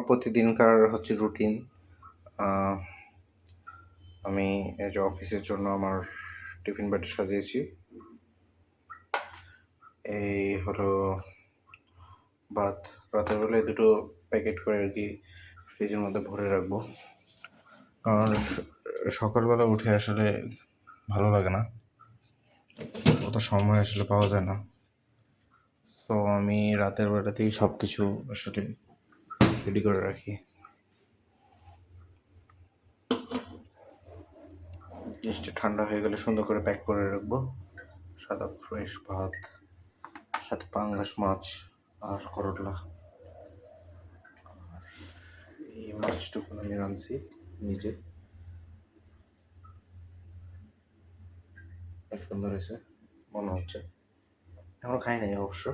প্রতিদিনকার হচ্ছে রুটিন। আমি এই যে অফিসের জন্য আমার টিফিন ব্যাগটা সাজিয়েছি। এই হলো ভাত। রাতের বেলায় দুটো প্যাকেট করে আর কি ফ্রিজের মধ্যে ভরে রাখবো, কারণ সকালবেলা উঠে আসলে ভালো লাগে না, অত সময় আসলে পাওয়া যায় না। তো আমি রাতের বেলাতেই সব কিছু আসলে রেডি করে রাখি। জিনিসটা ঠান্ডা হয়ে গেলে সুন্দর করে প্যাক করে রাখবো। সাদা ফ্রেশ ভাত, সাথে পাঙ্গাস মাছ আর করলা। এই মাছটুকু আমি রাঁধছি নিজে, সুন্দর হয়েছে মনে হচ্ছে। এখনো খাই নাই অবশ্য।